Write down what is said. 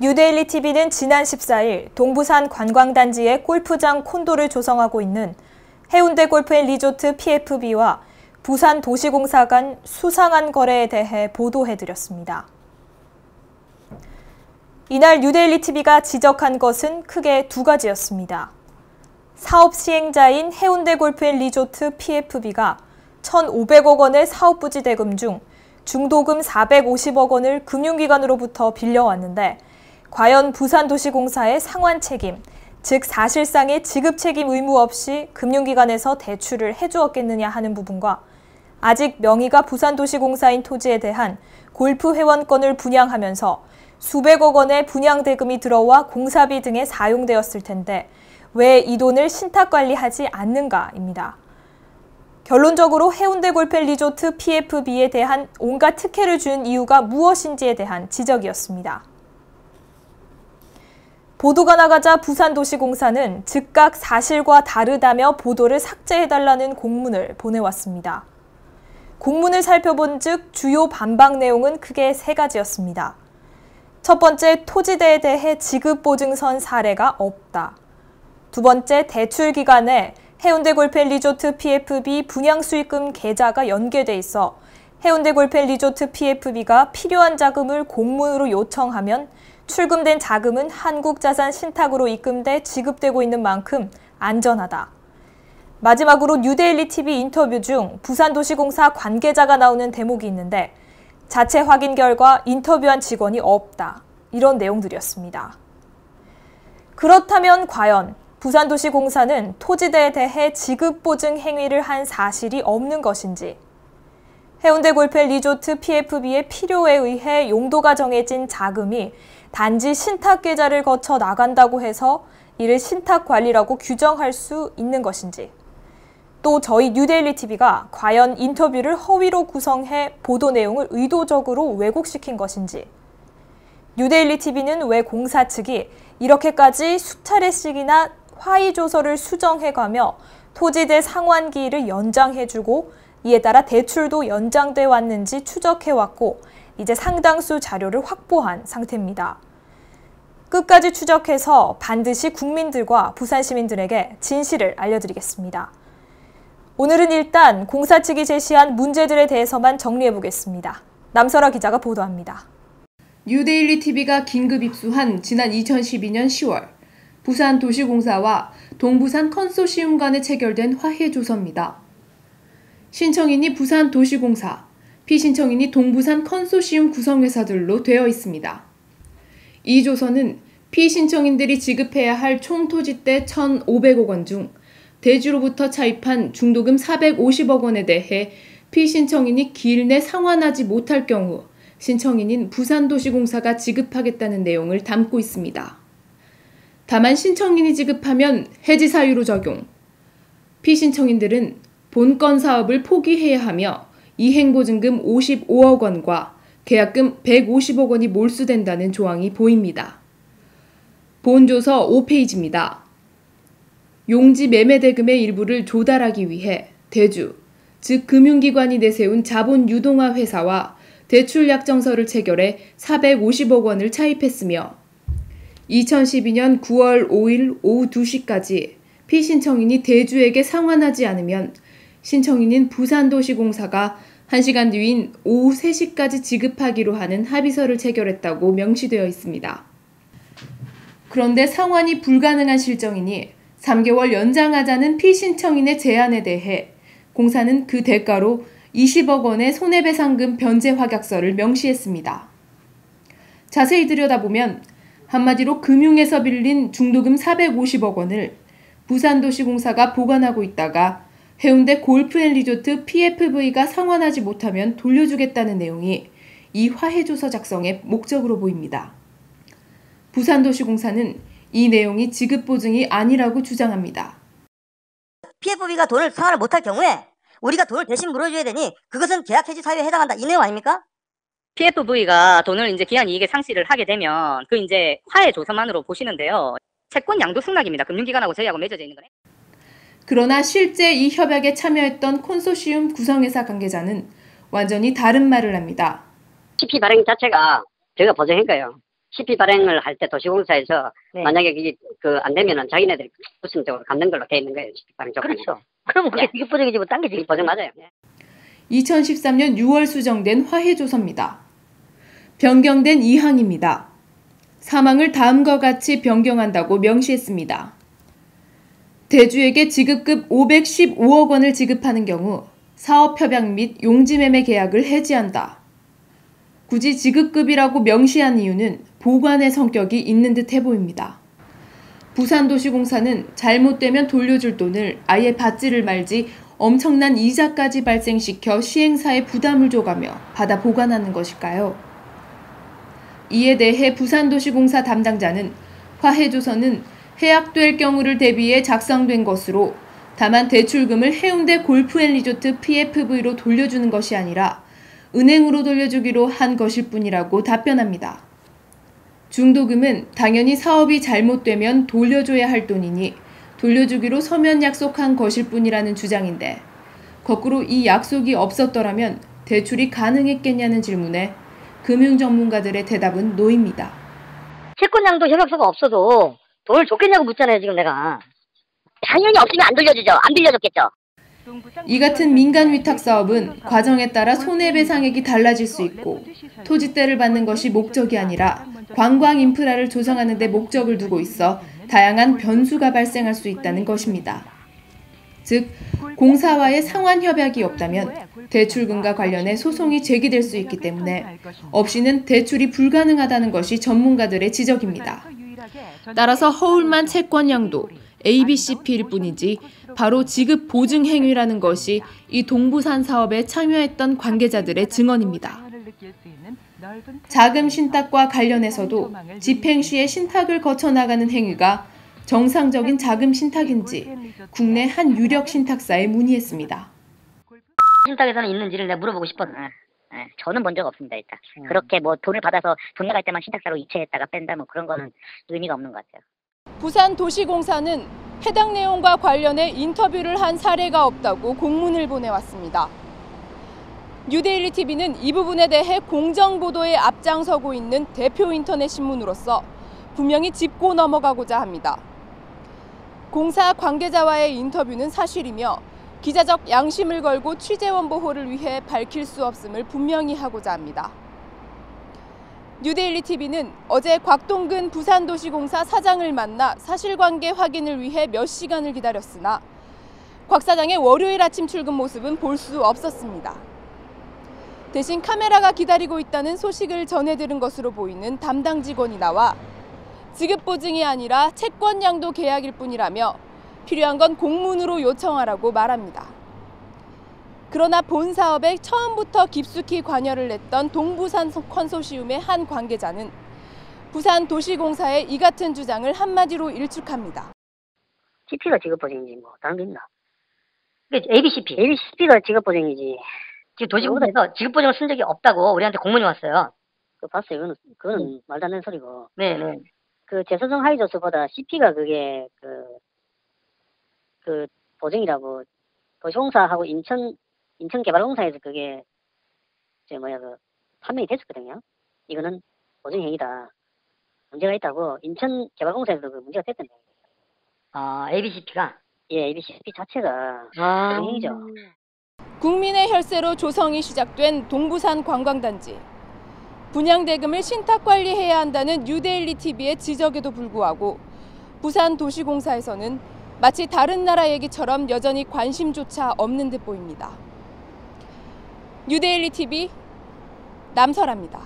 뉴데일리 TV는 지난 14일 동부산 관광단지에 골프장 콘도를 조성하고 있는 해운대 골프앤리조트 PFB와 부산도시공사 간 수상한 거래에 대해 보도해드렸습니다. 이날 뉴데일리 TV가 지적한 것은 크게 두 가지였습니다. 사업 시행자인 해운대 골프앤리조트 PFB가 1,500억 원의 사업부지 대금 중 중도금 450억 원을 금융기관으로부터 빌려왔는데 과연 부산도시공사의 상환 책임, 즉 사실상의 지급 책임 의무 없이 금융기관에서 대출을 해주었겠느냐 하는 부분과 아직 명의가 부산도시공사인 토지에 대한 골프 회원권을 분양하면서 수백억 원의 분양대금이 들어와 공사비 등에 사용되었을 텐데 왜 이 돈을 신탁관리하지 않는가입니다. 결론적으로 해운대 골프앤리조트 PFB에 대한 온갖 특혜를 준 이유가 무엇인지에 대한 지적이었습니다. 보도가 나가자 부산도시공사는 즉각 사실과 다르다며 보도를 삭제해달라는 공문을 보내왔습니다. 공문을 살펴본 즉 주요 반박 내용은 크게 세 가지였습니다. 첫 번째, 토지대에 대해 지급보증선 사례가 없다. 두 번째, 대출 기간에 해운대 골프앤리조트 PFB 분양수익금 계좌가 연계돼 있어 해운대 골프앤리조트 PFB가 필요한 자금을 공문으로 요청하면 출금된 자금은 한국자산 신탁으로 입금돼 지급되고 있는 만큼 안전하다. 마지막으로 뉴데일리 TV 인터뷰 중 부산도시공사 관계자가 나오는 대목이 있는데 자체 확인 결과 인터뷰한 직원이 없다. 이런 내용들이었습니다. 그렇다면 과연 부산도시공사는 토지대에 대해 지급보증 행위를 한 사실이 없는 것인지, 해운대 골프앤리조트 PFB의 필요에 의해 용도가 정해진 자금이 단지 신탁계좌를 거쳐 나간다고 해서 이를 신탁관리라고 규정할 수 있는 것인지, 또 저희 뉴데일리 TV가 과연 인터뷰를 허위로 구성해 보도 내용을 의도적으로 왜곡시킨 것인지, 뉴데일리 TV는 왜 공사 측이 이렇게까지 수차례씩이나 화의조서를 수정해가며 토지대 상환기일을 연장해주고 이에 따라 대출도 연장돼 왔는지 추적해왔고 이제 상당수 자료를 확보한 상태입니다. 끝까지 추적해서 반드시 국민들과 부산 시민들에게 진실을 알려드리겠습니다. 오늘은 일단 공사 측이 제시한 문제들에 대해서만 정리해보겠습니다. 남설아 기자가 보도합니다. 뉴데일리 TV가 긴급 입수한 지난 2012년 10월 부산도시공사와 동부산 컨소시움 간에 체결된 화해조서입니다. 신청인이 부산도시공사, 피신청인이 동부산 컨소시움 구성회사들로 되어 있습니다. 이 조서는 피신청인들이 지급해야 할 총 토지대 1,500억 원 중 대주로부터 차입한 중도금 450억 원에 대해 피신청인이 기일 내 상환하지 못할 경우 신청인인 부산도시공사가 지급하겠다는 내용을 담고 있습니다. 다만 신청인이 지급하면 해지 사유로 적용, 피신청인들은 본건 사업을 포기해야 하며 이행보증금 55억 원과 계약금 150억 원이 몰수된다는 조항이 보입니다. 본조서 5페이지입니다. 용지 매매 대금의 일부를 조달하기 위해 대주, 즉 금융기관이 내세운 자본 유동화 회사와 대출 약정서를 체결해 450억 원을 차입했으며 2012년 9월 5일 오후 2시까지 피신청인이 대주에게 상환하지 않으면 신청인인 부산도시공사가 1시간 뒤인 오후 3시까지 지급하기로 하는 합의서를 체결했다고 명시되어 있습니다. 그런데 상환이 불가능한 실정이니 3개월 연장하자는 피신청인의 제안에 대해 공사는 그 대가로 20억 원의 손해배상금 변제 확약서를 명시했습니다. 자세히 들여다보면 한마디로 금융에서 빌린 중도금 450억 원을 부산도시공사가 보관하고 있다가 해운대 골프앤리조트 PFV가 상환하지 못하면 돌려주겠다는 내용이 이 화해조서 작성의 목적으로 보입니다. 부산도시공사는 이 내용이 지급보증이 아니라고 주장합니다. PFV가 돈을 상환을 못할 경우에 우리가 돈을 대신 물어줘야 되니 그것은 계약 해지 사유에 해당한다. 이 내용 아닙니까? PFV가 돈을 이제 기한 이익에 상실을 하게 되면 그 이제 화해 조서만으로 보시는데요. 채권 양도 승낙입니다. 금융기관하고 저희하고 맺어져 있는 거네. 그러나 실제 이 협약에 참여했던 콘소시움 구성회사 관계자는 완전히 다른 말을 합니다. CP 발행 자체가 저희가 보증한 거예요. CP 발행을 할 때 도시공사에서 네. 만약에 이게 안 되면은 자기네들이 우선적으로 갚는 걸로 돼 있는 거예요. CP 발행 조건이. 그렇죠. 그러면 그게 네. 지급보증이지 뭐 딴 게 지급보증 맞아요. 2013년 6월 수정된 화해조서입니다. 변경된 2항입니다. 사망을 다음과 같이 변경한다고 명시했습니다. 대주에게 지급급 515억 원을 지급하는 경우 사업협약 및 용지매매 계약을 해지한다. 굳이 지급급이라고 명시한 이유는 보관의 성격이 있는 듯해 보입니다. 부산도시공사는 잘못되면 돌려줄 돈을 아예 받지를 말지 엄청난 이자까지 발생시켜 시행사에 부담을 줘가며 받아 보관하는 것일까요? 이에 대해 부산도시공사 담당자는 화해조서는 해약될 경우를 대비해 작성된 것으로 다만 대출금을 해운대 골프앤리조트 PFV로 돌려주는 것이 아니라 은행으로 돌려주기로 한 것일 뿐이라고 답변합니다. 중도금은 당연히 사업이 잘못되면 돌려줘야 할 돈이니 돌려주기로 서면 약속한 것일 뿐이라는 주장인데 거꾸로 이 약속이 없었더라면 대출이 가능했겠냐는 질문에 금융 전문가들의 대답은 노입니다. 채권양도 협약서가 없어도 돈을 줬겠냐고 묻잖아요, 지금 내가. 당연히 없으면 안 돌려주죠. 안 빌려줬겠죠. 이 같은 민간 위탁 사업은 과정에 따라 손해배상액이 달라질 수 있고 토지대를 받는 것이 목적이 아니라 관광 인프라를 조성하는 데 목적을 두고 있어 다양한 변수가 발생할 수 있다는 것입니다. 즉, 공사와의 상환 협약이 없다면 대출금과 관련해 소송이 제기될 수 있기 때문에 없이는 대출이 불가능하다는 것이 전문가들의 지적입니다. 따라서 허울만 채권양도 ABCP일 뿐이지 바로 지급 보증 행위라는 것이 이 동부산 사업에 참여했던 관계자들의 증언입니다. 자금 신탁과 관련해서도 집행 시에 신탁을 거쳐 나가는 행위가 정상적인 자금 신탁인지 국내 한 유력 신탁사에 문의했습니다. 신탁에서는 있는지를 내가 물어보고 싶었네. 저는 본 적 없습니다, 일단. 그렇게 뭐 돈을 받아서 돈 나갈 때만 신탁사로 이체했다가 뺀다 뭐 그런 거는 의미가 없는 것 같아요. 부산도시공사는 해당 내용과 관련해 인터뷰를 한 사례가 없다고 공문을 보내왔습니다. 뉴데일리 TV는 이 부분에 대해 공정보도에 앞장서고 있는 대표 인터넷 신문으로서 분명히 짚고 넘어가고자 합니다. 공사 관계자와의 인터뷰는 사실이며 기자적 양심을 걸고 취재원 보호를 위해 밝힐 수 없음을 분명히 하고자 합니다. 뉴데일리 TV는 어제 곽동근 부산도시공사 사장을 만나 사실관계 확인을 위해 몇 시간을 기다렸으나 곽 사장의 월요일 아침 출근 모습은 볼 수 없었습니다. 대신 카메라가 기다리고 있다는 소식을 전해 들은 것으로 보이는 담당 직원이 나와 지급 보증이 아니라 채권 양도 계약일 뿐이라며 필요한 건 공문으로 요청하라고 말합니다. 그러나 본 사업에 처음부터 깊숙이 관여를 했던 동부산 컨소시움의 한 관계자는 부산도시공사의 이 같은 주장을 한마디로 일축합니다. CP가 지급보증이지 뭐 다른 게 있나? ABCP. ABCP가 지급보증이지. 지금 도시공사에서 지급보증을 쓴 적이 없다고 우리한테 공문이 왔어요. 그거 봤어요. 그거는 말도 안 되는 소리고. 네네. 그 재소정 하위조서보다 CP가 그게 그 보증이라고 도시공사하고 인천개발공사에서 그게 판명이 됐었거든요. 이거는 보증행위다. 문제가 있다고 인천개발공사에서도 그 문제가 됐던 거예요. ABCP가? 예, ABCP 자체가 보증행위죠. 국민의 혈세로 조성이 시작된 동부산 관광단지. 분양대금을 신탁관리해야 한다는 뉴데일리 TV의 지적에도 불구하고 부산도시공사에서는 마치 다른 나라 얘기처럼 여전히 관심조차 없는 듯 보입니다. 뉴데일리 TV 남설아입니다.